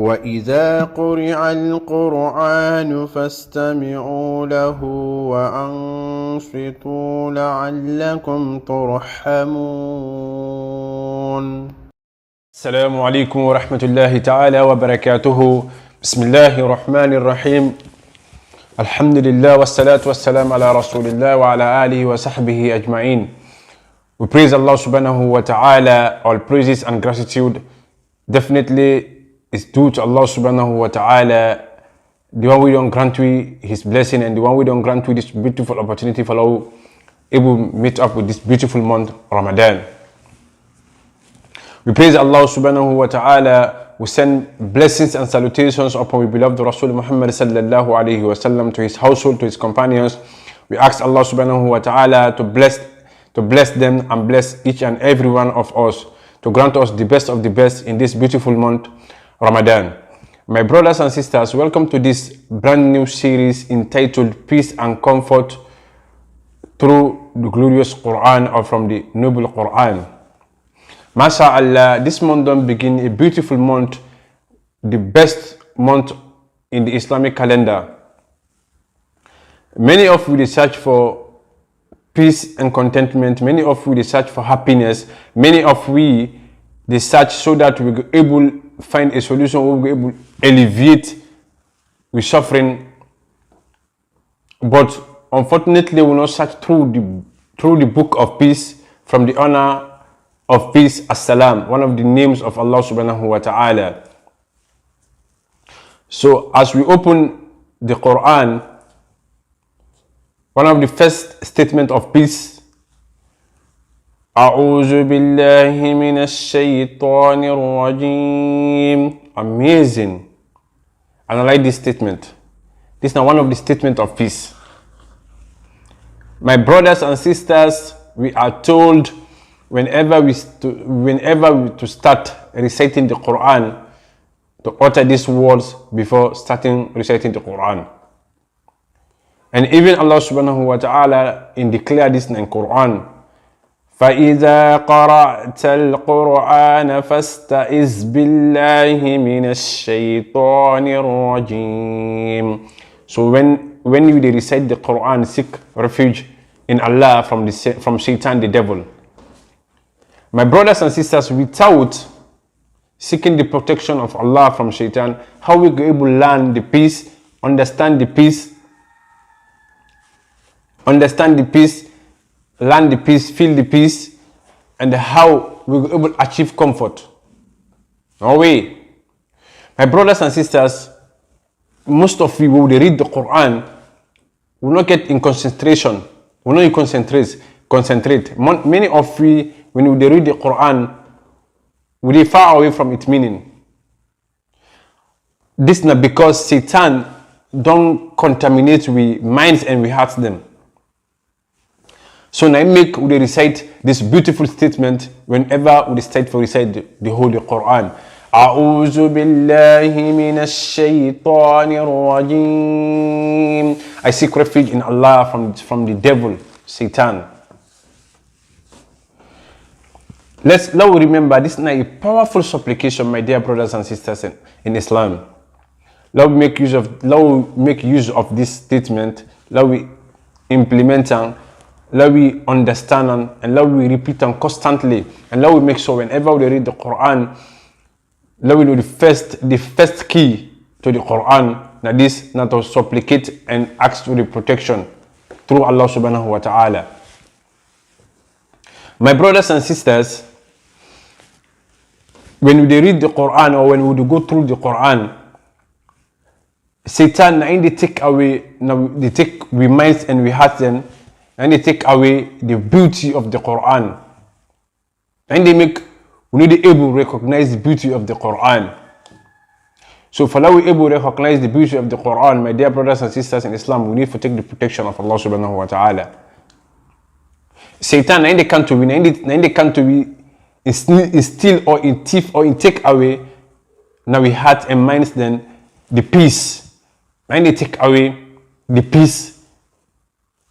وإذا قرئ القرآن فاستمعوا له وأنصتوا لعلكم ترحمون. السلام عليكم ورحمة الله تعالى وبركاته. بسم الله الرحمن الرحيم. الحمد لله والصلاة والسلام على رسول الله وعلى آله وصحبه أجمعين. We praise Allah subhanahu wa ta'ala. All praises and gratitude definitely is due to Allah subhanahu wa ta'ala, the one we don't grant we his blessing, and the one we don't grant we this beautiful opportunity for Allah able meet up with this beautiful month Ramadan. We praise Allah subhanahu wa ta'ala. We send blessings and salutations upon we beloved Rasul Muhammad sallallahu alayhi wa sallam, to his household, to his companions. We ask Allah subhanahu wa ta'ala to bless them and bless each and every one of us, to grant us the best of the best in this beautiful month Ramadan. My brothers and sisters, welcome to this brand new series entitled Peace and Comfort through the glorious Quran, or from the noble Quran. MashaAllah, this month don't begin a beautiful month, the best month in the Islamic calendar. Many of we search for peace and contentment. Many of we search for happiness. Many of we search so that we are able to find a solution, we will be able to alleviate with suffering. But unfortunately, we will not search through the book of peace, from the honor of peace, as-salam, one of the names of Allah subhanahu wa ta'ala. So as we open the Quran, one of the first statement of peace, أعوذ بالله من الشيطان الرجيم. Amazing. And I like this statement. This is now one of the statements of peace. My brothers and sisters, we are told whenever we to start reciting the Quran, to utter these words before starting reciting the Quran. And even Allah subhanahu wa ta'ala declared this in the Quran. فَإِذَا قَرَأْتَ الْقُرْآنَ فَاسْتَعِذْ بِاللَّهِ مِنَ الشَّيْطَانِ الرَّجِيمِ. So when you recite the Quran, seek refuge in Allah from Satan, the devil. My brothers and sisters, without seeking the protection of Allah from Satan, how we be able to learn the peace, understand the peace, learn the peace, feel the peace, and how we will able to achieve comfort? No way. My brothers and sisters, most of you, when they read the Quran, will not get in concentration, will not concentrate. Many of you, when they read the Quran, will be far away from its meaning. This is not because Satan don't contaminate we minds and we hearts them. So now we recite this beautiful statement whenever we recite the Holy Quran. أعوذ بالله من الشيطان الرجيم. I seek refuge in Allah from the devil, Satan. Let's now remember, this is a powerful supplication, my dear brothers and sisters in Islam. Let we make use of this statement. Let we implement them. Let we understand them, and let we repeat them constantly, and let we make sure whenever we read the Quran, let we know the first key to the Quran, that is not to supplicate and ask for the protection through Allah subhanahu wa ta'ala. My brothers and sisters, when we read the Quran, or when we go through the Quran, Satan they take we minds and we hearts them, and they take away the beauty of the Quran. And we need to be able to recognize the beauty of the Quran. So for now we able to recognize the beauty of the Quran, my dear brothers and sisters in Islam, we need to take the protection of Allah subhanahu wa ta'ala. Satan they can't instill or in thief or in take away now we heart and minds then the peace. And they take away the peace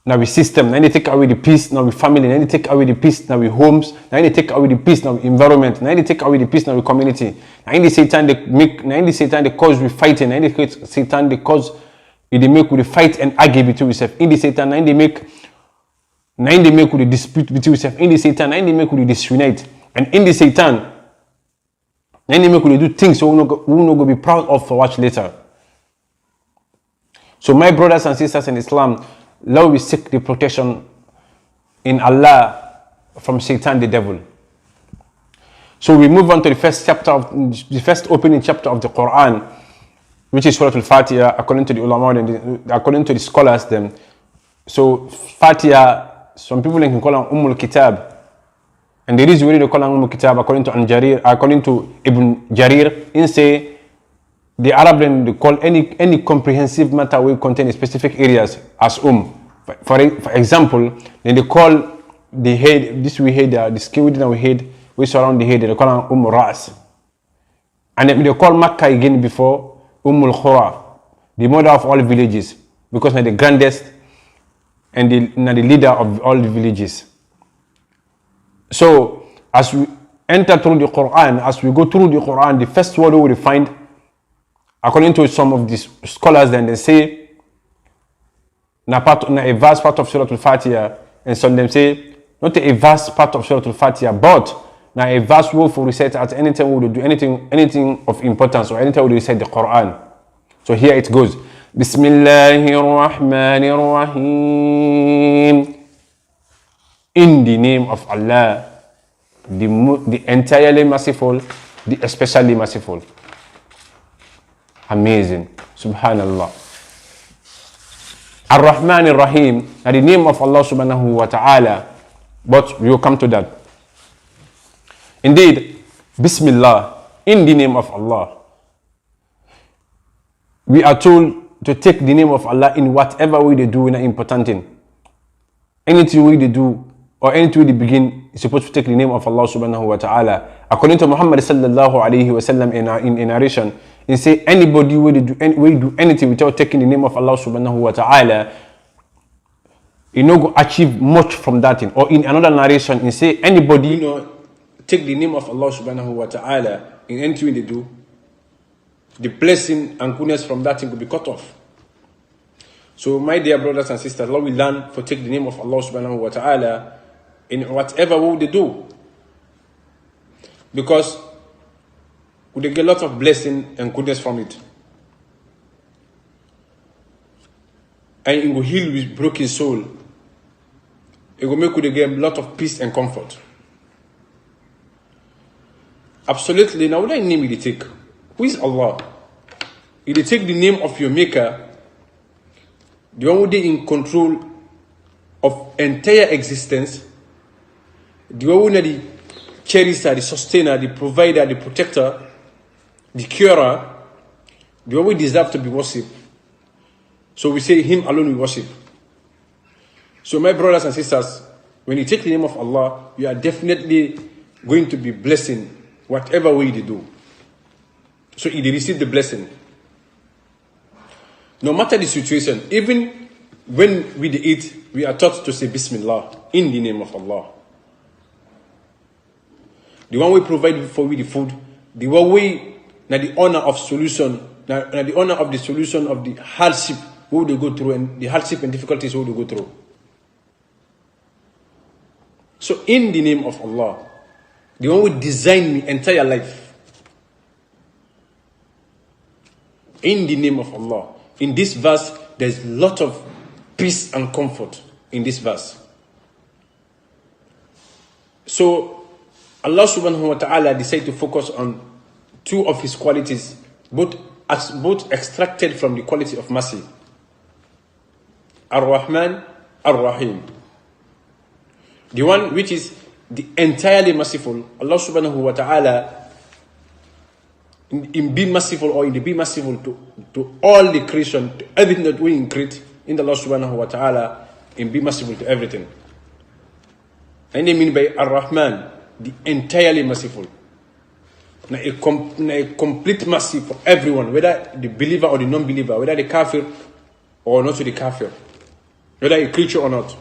now with system, now they take away the peace, now with family, now they take away the peace, now with homes, now they take away the peace, now with environment, now they take away the peace, now with community. Now in the Satan they make, now in the Satan they cause with fighting, now in the Satan they cause, they make with the fight and argue between themselves. In the Satan, now they make with the dispute between themselves. In the Satan, now they make with the disunite. And in the Satan, now they make with the do things so we're not going to be proud of for watch later. So my brothers and sisters in Islam, let we seek the protection in Allah from Satan the devil. So we move on to the first opening chapter of the Quran, which is Surah Al-Fatiha, according to the ulama and according to the scholars them. So Fatiha, some people can call it Kitab, and there is really they call it Kitab according to Ibn Jarir. In say the Arab then they call any comprehensive matter will contain specific areas as For example, then they call the head, this we head, the skin within our head, we surround the head, they call it Ras. And then they call Makkah again before Khura, the mother of all villages, because they're the grandest and the leader of all the villages. So as we enter through the Quran, as we go through the Quran, the first word we will find, according to some of these scholars, then they say, a vast part of Surah Al-Fatiha, and some of them say, not a vast part of Surah Al-Fatiha, but now a vast word for recite at any time we will do anything of importance, or anytime we recite the Quran. So here it goes. Bismillahir Rahmanir Rahim. In the name of Allah, the entirely merciful, the especially merciful. Amazing. Subhanallah. Ar-Rahman Ar-Rahim, the name of Allah subhanahu wa ta'ala, but we will come to that. Indeed, Bismillah, in the name of Allah. We are told to take the name of Allah in whatever way they do in an important thing. Anything way they do, or anything they begin, is supposed to take the name of Allah subhanahu wa ta'ala. According to Muhammad sallallahu alayhi wa sallam in narration, he say anybody will do anything without taking the name of Allah subhanahu wa ta'ala, you know, go achieve much from that thing. Or in another narration, he say anybody take the name of Allah subhanahu wa ta'ala in anything they do, the blessing and goodness from that thing will be cut off. So my dear brothers and sisters, Lord, we learn to take the name of Allah subhanahu wa ta'ala in whatever way they do, because we get a lot of blessing and goodness from it, and it will heal with broken soul. It will make you get a lot of peace and comfort. Absolutely. Now what name will you take? Who is Allah? You take the name of your maker, the one who is in control of entire existence, the one who is the cherisher, the sustainer, the provider, the protector, the curer, the one who deserves to be worshipped. So we say him alone we worship. So my brothers and sisters, when you take the name of Allah, you are definitely going to be blessing whatever way they do. So they receive the blessing. No matter the situation, even when we eat, we are taught to say Bismillah, in the name of Allah. The one we provide for we the food, the one we now the honor of solution, now the honor of the solution of the hardship who they go through, and the hardship and difficulties who they go through. So in the name of Allah, the one who designed me entire life, in the name of Allah. In this verse, there's a lot of peace and comfort in this verse. So Allah subhanahu wa ta'ala decided to focus on two of his qualities, both extracted from the quality of mercy. Ar-Rahman, Ar-Rahim. The one which is the entirely merciful. Allah subhanahu wa ta'ala, in being merciful, or in the being merciful to all the creation, to everything that we create, in Allah subhanahu wa ta'ala, in being merciful to everything. And they mean by Ar-Rahman, the entirely merciful. Now a complete mercy for everyone, whether the believer or the non-believer, whether the kafir or not to the kafir. whether a creature or not.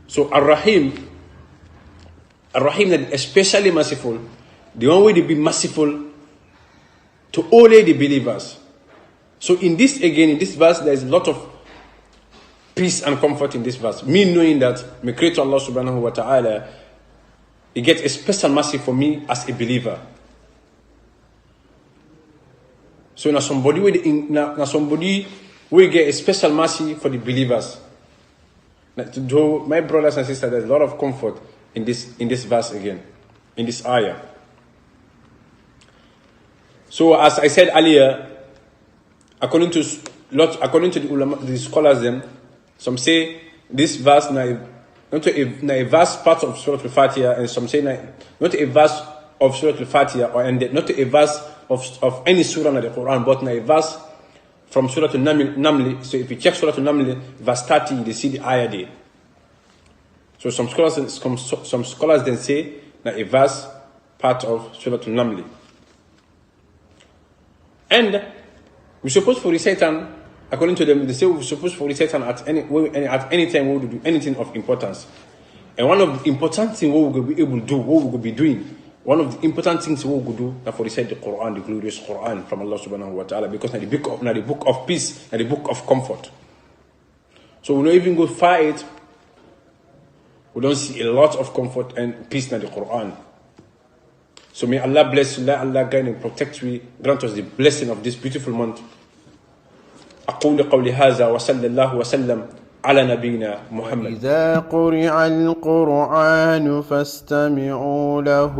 So Ar-Rahim that especially merciful, the one way to be merciful to only the believers. So in this verse, there is a lot of peace and comfort in this verse. Me knowing that my Creator Allah subhanahu wa ta'ala, He gets a special mercy for me as a believer. So now somebody will get a special mercy for the believers. Now, to my brothers and sisters, there's a lot of comfort in this verse again, in this ayah. So as I said earlier, according to the ulama, the scholars, them some say this verse not a verse part of Surah Al-Fatiha, and some say not a verse of Surah Al-Fatiha, or and not a verse of any surah in the Quran, but a verse from Surah Al-Naml. So if you check Surah Al-Naml, verse 30, they see the ayah there. So some scholars then say that a verse part of Surah Al-Naml. And we're supposed to recite, according to them, they say we're supposed to recite at any time we will do anything of importance. And one of the important things we will be able to do, what we will be doing, one of the important things we will do is for recite the Quran, the glorious Quran from Allah subhanahu wa ta'ala, because it's the book of peace and the book of comfort. So we don't even go far it, we don't see a lot of comfort and peace in the Quran. So may Allah bless you, let Allah guide and protect you, grant us the blessing of this beautiful month. أقول قولي هذا وصلى الله وسلم على نبينا محمد. إذا قرئ القرآن فاستمعوا له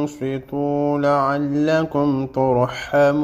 وأنصتوا لعلكم ترحمون.